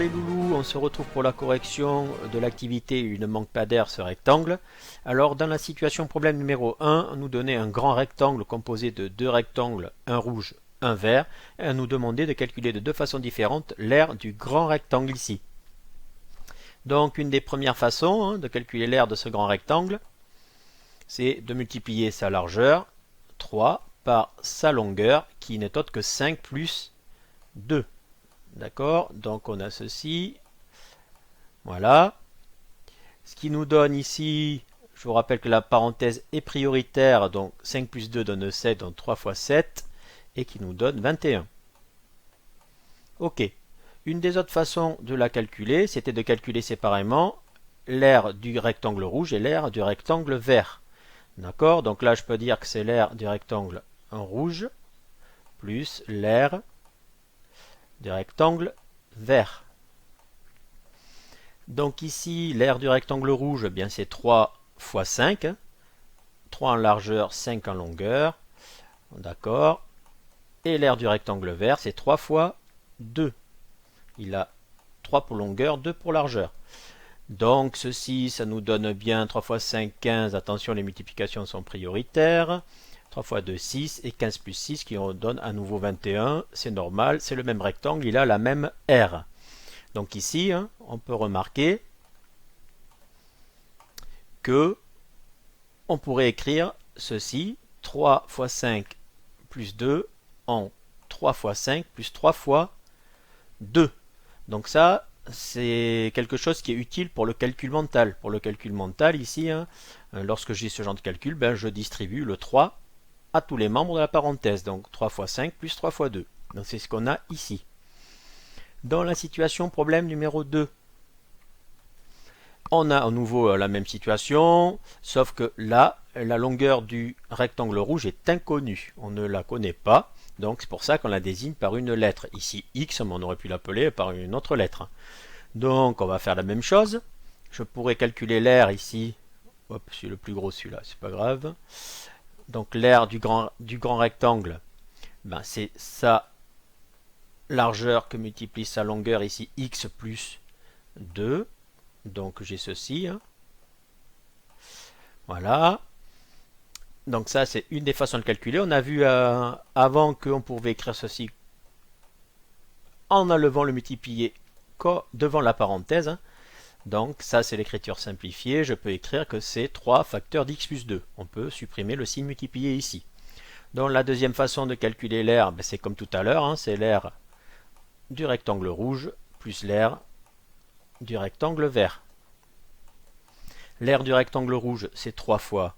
les loulous, on se retrouve pour la correction de l'activité Il ne manque pas d'air ce rectangle. Alors dans la situation problème numéro 1, on nous donnait un grand rectangle composé de deux rectangles, un rouge, un vert, et on nous demandait de calculer de deux façons différentes l'aire du grand rectangle ici. Donc une des premières façons de calculer l'aire de ce grand rectangle, c'est de multiplier sa largeur, 3, par sa longueur, qui n'est autre que 5 plus 2. D'accord, donc on a ceci, voilà. Ce qui nous donne ici, je vous rappelle que la parenthèse est prioritaire, donc 5 plus 2 donne 7, donc 3 fois 7, et qui nous donne 21. Ok, une des autres façons de la calculer, c'était de calculer séparément l'aire du rectangle rouge et l'aire du rectangle vert. D'accord, donc là je peux dire que c'est l'aire du rectangle rouge plus l'aire du rectangle vert. Donc ici, l'aire du rectangle rouge, eh bien c'est 3 fois 5. 3 en largeur, 5 en longueur. D'accord. Et l'aire du rectangle vert, c'est 3 fois 2. Il a 3 pour longueur, 2 pour largeur. Donc ceci, ça nous donne bien 3 fois 5, 15. Attention, les multiplications sont prioritaires. 3 fois 2, 6 et 15 plus 6 qui en donne à nouveau 21. C'est normal, c'est le même rectangle, il a la même aire. Donc ici, on peut remarquer que on pourrait écrire ceci, 3 fois 5 plus 2 en 3 fois 5 plus 3 fois 2. Donc ça, c'est quelque chose qui est utile pour le calcul mental. Pour le calcul mental, ici, lorsque j'ai ce genre de calcul, je distribue le 3 à tous les membres de la parenthèse. Donc 3 fois 5 plus 3 fois 2. Donc c'est ce qu'on a ici. Dans la situation problème numéro 2, on a à nouveau la même situation, sauf que là, la longueur du rectangle rouge est inconnue. On ne la connaît pas, donc c'est pour ça qu'on la désigne par une lettre. Ici, X, on aurait pu l'appeler par une autre lettre. Donc on va faire la même chose. Je pourrais calculer l'aire ici. Hop, c'est le plus gros celui-là, c'est pas grave. Donc l'aire du grand rectangle, c'est sa largeur que multiplie sa longueur ici, x plus 2. Donc j'ai ceci. Voilà. Donc ça, c'est une des façons de calculer. On a vu avant qu'on pouvait écrire ceci en enlevant le multiplié devant la parenthèse. Donc ça, c'est l'écriture simplifiée. Je peux écrire que c'est 3 facteurs d'x plus 2. On peut supprimer le signe multiplié ici. Donc la deuxième façon de calculer l'aire, c'est comme tout à l'heure. C'est l'aire du rectangle rouge plus l'aire du rectangle vert. L'aire du rectangle rouge, c'est 3 fois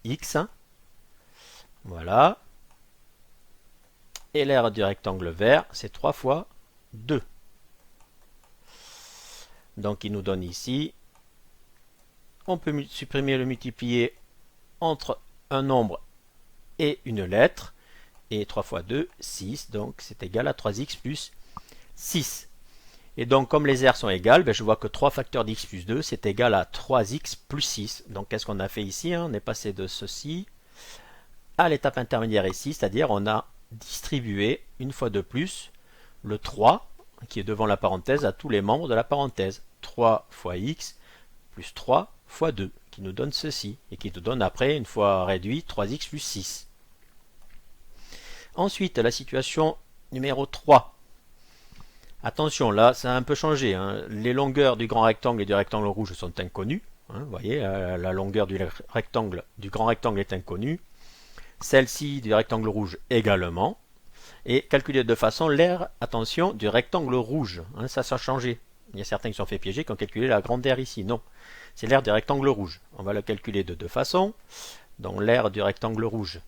x. Voilà. Et l'aire du rectangle vert, c'est 3 fois 2. Donc il nous donne ici, on peut supprimer le multiplié entre un nombre et une lettre. Et 3 fois 2, 6. Donc c'est égal à 3x plus 6. Et donc comme les aires sont égales, je vois que 3 facteurs d'x plus 2, c'est égal à 3x plus 6. Donc qu'est-ce qu'on a fait ici? On est passé de ceci à l'étape intermédiaire ici, c'est-à-dire on a distribué une fois de plus le 3 qui est devant la parenthèse à tous les membres de la parenthèse. 3 fois x plus 3 fois 2 qui nous donne ceci et qui nous donne après, une fois réduit, 3x plus 6. Ensuite, la situation numéro 3. Attention, là, ça a un peu changé. Les longueurs du grand rectangle et du rectangle rouge sont inconnues. Vous voyez, la longueur du grand rectangle est inconnue. Celle-ci du rectangle rouge également. Et calculer de façon l'aire, attention, du rectangle rouge. Ça a changé. Il y a certains qui se sont fait piéger qui ont calculé la grande aire ici. Non, c'est l'aire du rectangle rouge. On va le calculer de deux façons. Donc l'aire du rectangle rouge.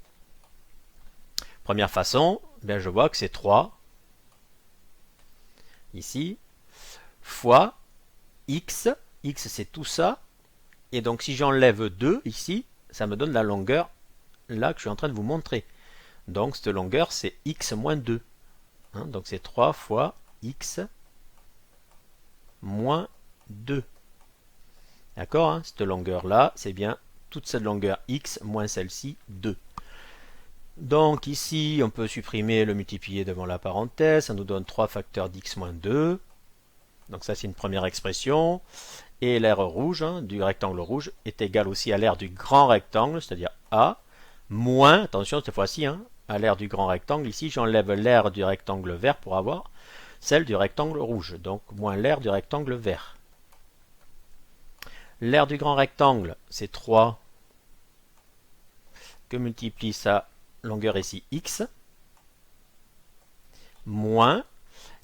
Première façon, je vois que c'est 3, ici, fois x. X, c'est tout ça. Et donc si j'enlève 2 ici, ça me donne la longueur là que je suis en train de vous montrer. Donc cette longueur, c'est x moins 2. Donc c'est 3 fois x moins 2. D'accord? Cette longueur-là, c'est bien toute cette longueur x moins celle-ci, 2. Donc ici, on peut supprimer le multiplié devant la parenthèse. Ça nous donne 3 facteurs d'x moins 2. Donc ça c'est une première expression. Et l'aire rouge du rectangle rouge est égal aussi à l'aire du grand rectangle, c'est-à-dire A, moins, attention cette fois-ci, à l'aire du grand rectangle. Ici j'enlève l'aire du rectangle vert pour avoir celle du rectangle rouge, donc moins l'aire du rectangle vert. L'aire du grand rectangle, c'est 3 que multiplie sa longueur ici x, moins,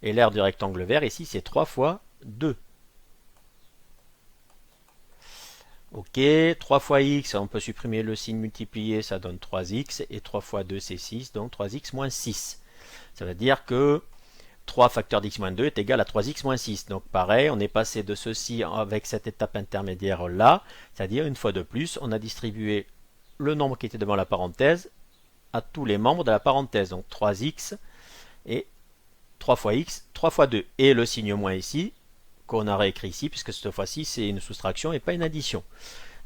et l'aire du rectangle vert ici, c'est 3 fois 2. Ok, 3 fois x, on peut supprimer le signe multiplié, ça donne 3x, et 3 fois 2, c'est 6, donc 3x moins 6. Ça veut dire que 3 facteur d'x moins 2 est égal à 3x moins 6. Donc pareil, on est passé de ceci avec cette étape intermédiaire là, c'est-à-dire une fois de plus, on a distribué le nombre qui était devant la parenthèse à tous les membres de la parenthèse. Donc 3x et 3 fois x, 3 fois 2. Et le signe moins ici, qu'on a réécrit ici, puisque cette fois-ci c'est une soustraction et pas une addition.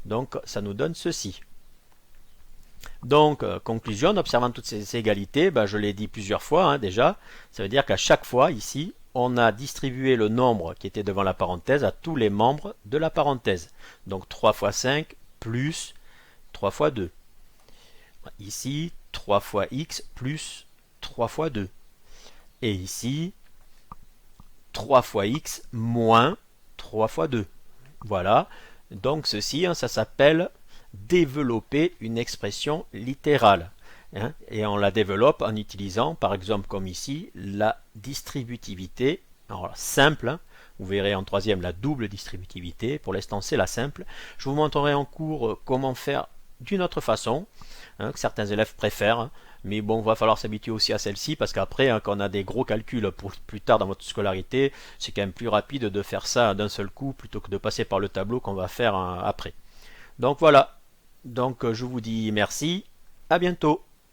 Donc ça nous donne ceci. Donc, conclusion, en observant toutes ces égalités, je l'ai dit plusieurs fois déjà, ça veut dire qu'à chaque fois, ici, on a distribué le nombre qui était devant la parenthèse à tous les membres de la parenthèse. Donc 3 fois 5 plus 3 fois 2. Ici, 3 fois x plus 3 fois 2. Et ici, 3 fois x moins 3 fois 2. Voilà, donc ceci, ça s'appelle développer une expression littérale. Et on la développe en utilisant, par exemple comme ici, la distributivité. Alors simple, vous verrez en troisième la double distributivité. Pour l'instant, c'est la simple. Je vous montrerai en cours comment faire d'une autre façon, que certains élèves préfèrent. Mais bon, il va falloir s'habituer aussi à celle-ci parce qu'après, quand on a des gros calculs pour plus tard dans votre scolarité, c'est quand même plus rapide de faire ça d'un seul coup plutôt que de passer par le tableau qu'on va faire après. Donc voilà. Donc je vous dis merci, à bientôt.